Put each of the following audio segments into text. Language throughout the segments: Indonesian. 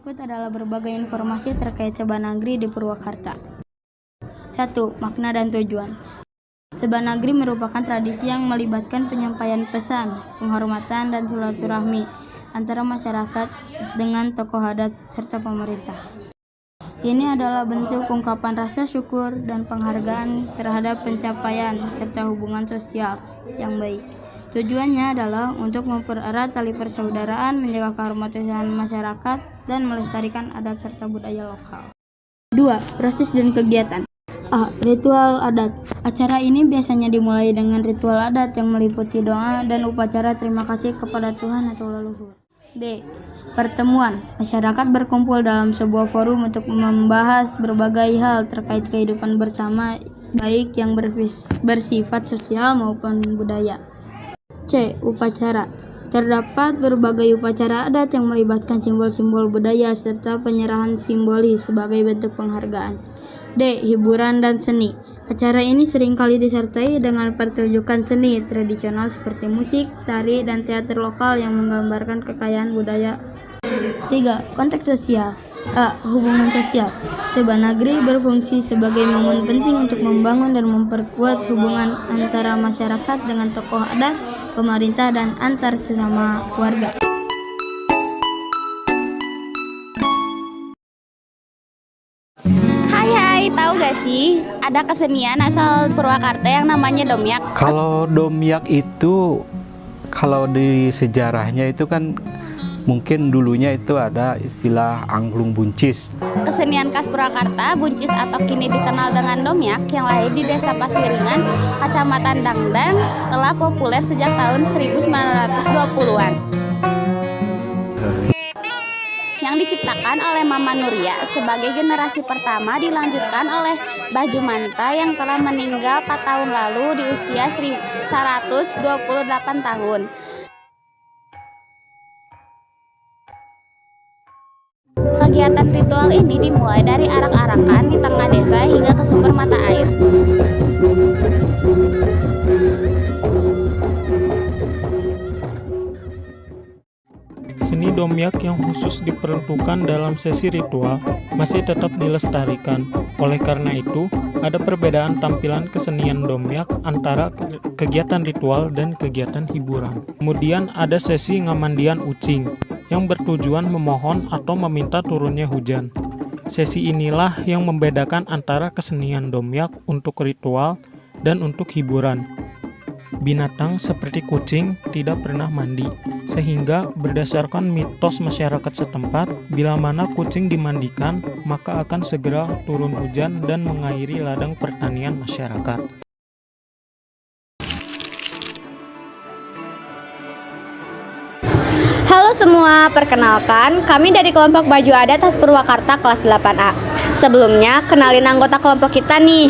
Berikut adalah berbagai informasi terkait Sebanagri di Purwakarta. 1. Makna dan tujuan. Sebanagri merupakan tradisi yang melibatkan penyampaian pesan, penghormatan, dan silaturahmi antara masyarakat dengan tokoh adat serta pemerintah. Ini adalah bentuk ungkapan rasa syukur dan penghargaan terhadap pencapaian serta hubungan sosial yang baik. Tujuannya adalah untuk mempererat tali persaudaraan, menjaga kehormatan masyarakat, dan melestarikan adat serta budaya lokal. 2. Proses dan kegiatan. A. Ritual adat. Acara ini biasanya dimulai dengan ritual adat yang meliputi doa dan upacara terima kasih kepada Tuhan atau leluhur. B. Pertemuan. Masyarakat berkumpul dalam sebuah forum untuk membahas berbagai hal terkait kehidupan bersama, baik yang bersifat sosial maupun budaya. C. Upacara. Terdapat berbagai upacara adat yang melibatkan simbol-simbol budaya serta penyerahan simbolis sebagai bentuk penghargaan. D. Hiburan dan seni. Acara ini seringkali disertai dengan pertunjukan seni tradisional seperti musik, tari, dan teater lokal yang menggambarkan kekayaan budaya. 3. Konteks sosial. A. Hubungan sosial. Sebanagri berfungsi sebagai momen penting untuk membangun dan memperkuat hubungan antara masyarakat dengan tokoh adat, pemerintah, dan antar sesama warga. Hai, tahu gak sih ada kesenian asal Purwakarta yang namanya domyak? Kalau domyak itu, kalau di sejarahnya itu kan mungkin dulunya itu ada istilah angklung buncis. Kesenian khas Purwakarta, buncis atau kini dikenal dengan domyak yang lahir di Desa Pasiringan, Kecamatan Dangdang, telah populer sejak tahun 1920-an. Yang diciptakan oleh Mama Nuria sebagai generasi pertama, dilanjutkan oleh Mbah Jumanta yang telah meninggal 4 tahun lalu di usia 128 tahun. Kegiatan ritual ini dimulai dari arak-arakan di tengah desa hingga ke sumber mata air. Seni domyak yang khusus diperuntukkan dalam sesi ritual masih tetap dilestarikan. Oleh karena itu, ada perbedaan tampilan kesenian domyak antara kegiatan ritual dan kegiatan hiburan. Kemudian ada sesi ngamandian ucing yang bertujuan memohon atau meminta turunnya hujan. Sesi inilah yang membedakan antara kesenian domyak untuk ritual dan untuk hiburan. Binatang seperti kucing tidak pernah mandi, sehingga berdasarkan mitos masyarakat setempat, bila mana kucing dimandikan, maka akan segera turun hujan dan mengairi ladang pertanian masyarakat. Halo semua, perkenalkan kami dari kelompok Baju Adat khas Purwakarta kelas 8A. Sebelumnya, kenalin anggota kelompok kita nih.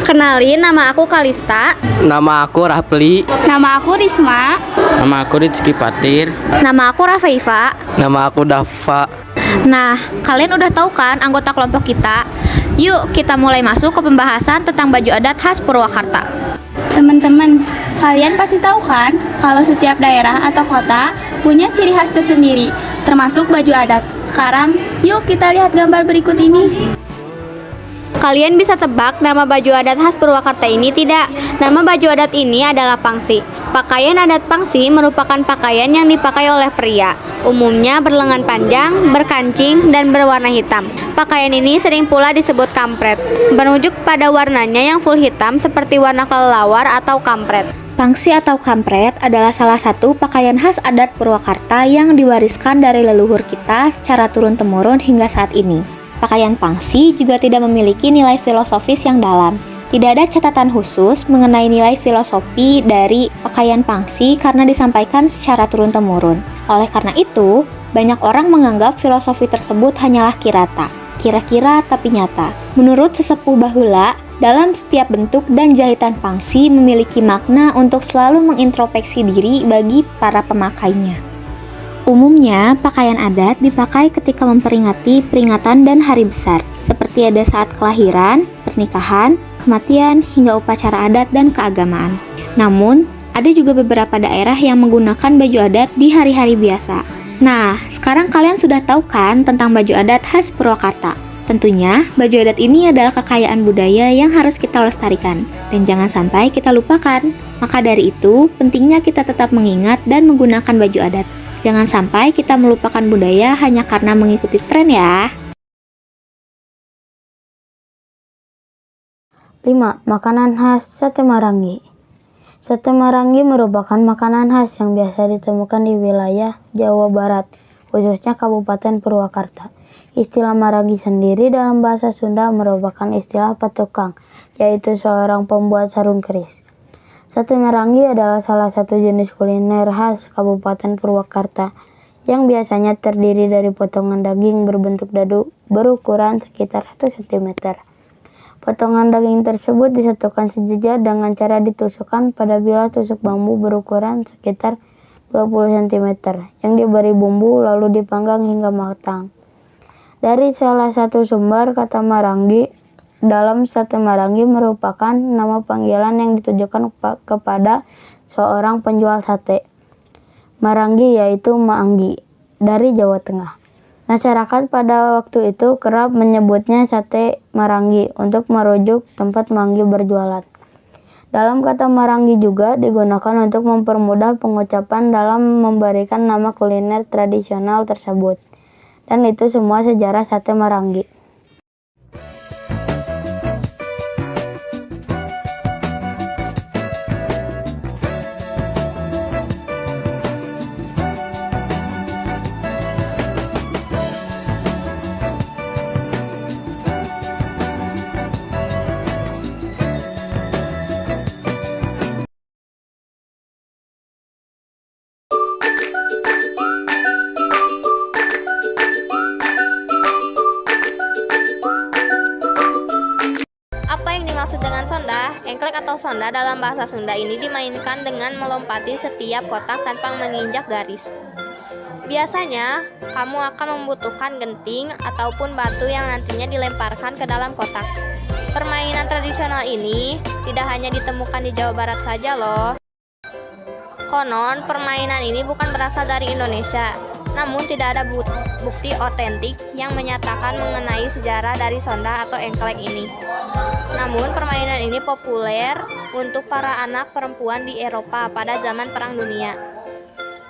Kenalin, nama aku Kalista. Nama aku Rafli. Nama aku Risma. Nama aku Rizky Patir. Nama aku Rafaifa. Nama aku Dava. Nah, kalian udah tahu kan anggota kelompok kita? Yuk, kita mulai masuk ke pembahasan tentang baju adat khas Purwakarta. Teman-teman, kalian pasti tahu kan kalau setiap daerah atau kota punya ciri khas tersendiri, termasuk baju adat. Sekarang, yuk kita lihat gambar berikut ini. Kalian bisa tebak nama baju adat khas Purwakarta ini tidak? Nama baju adat ini adalah pangsi. Pakaian adat pangsi merupakan pakaian yang dipakai oleh pria. Umumnya berlengan panjang, berkancing, dan berwarna hitam. Pakaian ini sering pula disebut kampret, merujuk pada warnanya yang full hitam seperti warna kelelawar atau kampret. Pangsi atau kampret adalah salah satu pakaian khas adat Purwakarta yang diwariskan dari leluhur kita secara turun-temurun hingga saat ini. Pakaian pangsi juga tidak memiliki nilai filosofis yang dalam. Tidak ada catatan khusus mengenai nilai filosofi dari pakaian pangsi karena disampaikan secara turun-temurun. Oleh karena itu, banyak orang menganggap filosofi tersebut hanyalah kirata, kira-kira tapi nyata. Menurut sesepuh bahula, dalam setiap bentuk dan jahitan pangsi memiliki makna untuk selalu mengintrospeksi diri bagi para pemakainya. Umumnya, pakaian adat dipakai ketika memperingati peringatan dan hari besar, seperti ada saat kelahiran, pernikahan, kematian, hingga upacara adat dan keagamaan. Namun, ada juga beberapa daerah yang menggunakan baju adat di hari-hari biasa. Nah, sekarang kalian sudah tahu kan tentang baju adat khas Purwakarta. Tentunya, baju adat ini adalah kekayaan budaya yang harus kita lestarikan dan jangan sampai kita lupakan. Maka dari itu, pentingnya kita tetap mengingat dan menggunakan baju adat. Jangan sampai kita melupakan budaya hanya karena mengikuti tren ya. 5. Makanan khas Sate Marangi. Sate Marangi merupakan makanan khas yang biasa ditemukan di wilayah Jawa Barat, khususnya Kabupaten Purwakarta. Istilah Marangi sendiri dalam bahasa Sunda merupakan istilah petukang, yaitu seorang pembuat sarung keris. Sate Marangi adalah salah satu jenis kuliner khas Kabupaten Purwakarta yang biasanya terdiri dari potongan daging berbentuk dadu berukuran sekitar 1 cm. Potongan daging tersebut disatukan sejajar dengan cara ditusukkan pada bilah tusuk bambu berukuran sekitar 20 cm yang diberi bumbu lalu dipanggang hingga matang. Dari salah satu sumber, kata Marangi dalam Sate Marangi merupakan nama panggilan yang ditujukan kepada seorang penjual sate Marangi, yaitu Maanggi dari Jawa Tengah. Masyarakat pada waktu itu kerap menyebutnya Sate Marangi untuk merujuk tempat Maanggi berjualan. Dalam kata Marangi juga digunakan untuk mempermudah pengucapan dalam memberikan nama kuliner tradisional tersebut. Dan itu semua sejarah Sate Marangi. Apa yang dimaksud dengan sonda? Engklek atau sonda dalam bahasa Sunda ini dimainkan dengan melompati setiap kotak tanpa menginjak garis. Biasanya, kamu akan membutuhkan genting ataupun batu yang nantinya dilemparkan ke dalam kotak. Permainan tradisional ini tidak hanya ditemukan di Jawa Barat saja loh. Konon, permainan ini bukan berasal dari Indonesia, namun tidak ada bukti otentik yang menyatakan mengenai sejarah dari sonda atau engklek ini. Namun, permainan ini populer untuk para anak perempuan di Eropa pada zaman Perang Dunia.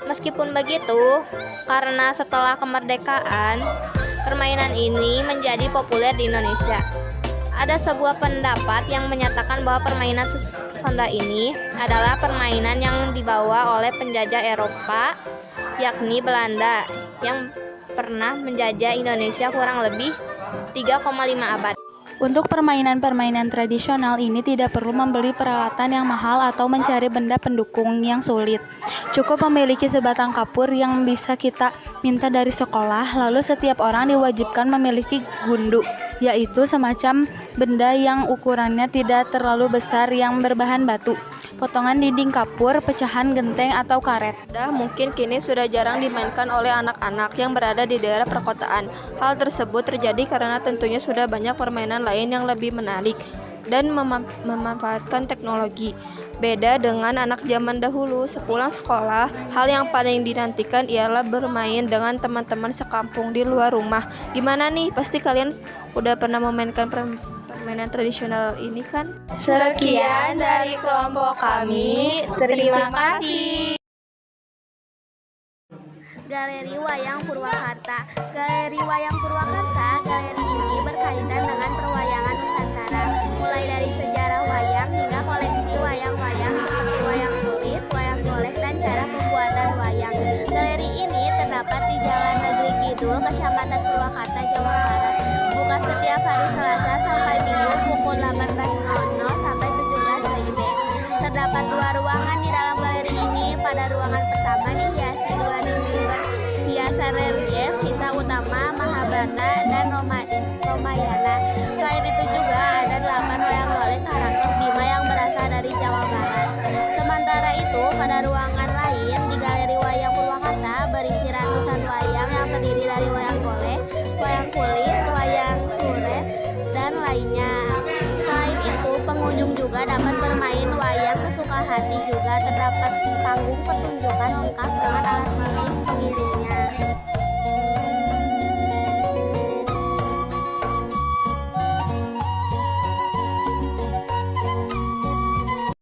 Meskipun begitu, karena setelah kemerdekaan, permainan ini menjadi populer di Indonesia. Ada sebuah pendapat yang menyatakan bahwa permainan sonda ini adalah permainan yang dibawa oleh penjajah Eropa, yakni Belanda, yang pernah menjajah Indonesia kurang lebih 3,5 abad. Untuk permainan-permainan tradisional ini tidak perlu membeli peralatan yang mahal atau mencari benda pendukung yang sulit. Cukup memiliki sebatang kapur yang bisa kita minta dari sekolah, lalu setiap orang diwajibkan memiliki gundu, yaitu semacam benda yang ukurannya tidak terlalu besar yang berbahan batu, potongan dinding kapur, pecahan genteng atau karet. Mungkin kini sudah jarang dimainkan oleh anak-anak yang berada di daerah perkotaan. Hal tersebut terjadi karena tentunya sudah banyak permainan lain yang lebih menarik dan memanfaatkan teknologi. Beda dengan anak zaman dahulu, sepulang sekolah, hal yang paling dinantikan ialah bermain dengan teman-teman sekampung di luar rumah. Gimana nih? Pasti kalian udah pernah memainkan permainan tradisional ini kan? Sekian dari kelompok kami. Terima kasih. Galeri Wayang Purwakarta. Galeri Wayang Purwakarta, galeri ini berkaitan dengan perwayangan Nusantara, mulai dari sejarah wayang hingga koleksi wayang-wayang seperti wayang kulit, wayang golek, dan cara pembuatan wayang. Galeri ini terdapat di Jalan Negeri Kidul, Kecamatan Purwakarta, Jawa Barat. Buka setiap hari Selasa sampai Minggu pukul 18.00 sampai 17 WIB. Terdapat 2 ruangan di dalam galeri ini. Pada ruangan pertama dihiasi 2 dinding berhiasan relief kisah utama Mahabharata dan Ramayana. Selain itu juga ada 8 wayang golek karakter Bima yang berasal dari Jawa Barat. Sementara itu, pada ruangan lain di Galeri Wayang Purwakarta berisi ratusan wayang yang terdiri dari wayang golek, wayang kulit, wayang suret, dan lainnya. Selain itu, pengunjung juga dapat bermain wayang sesuka hati. Juga terdapat panggung pertunjukan lengkap dengan alat musik pengiringnya. Dadah.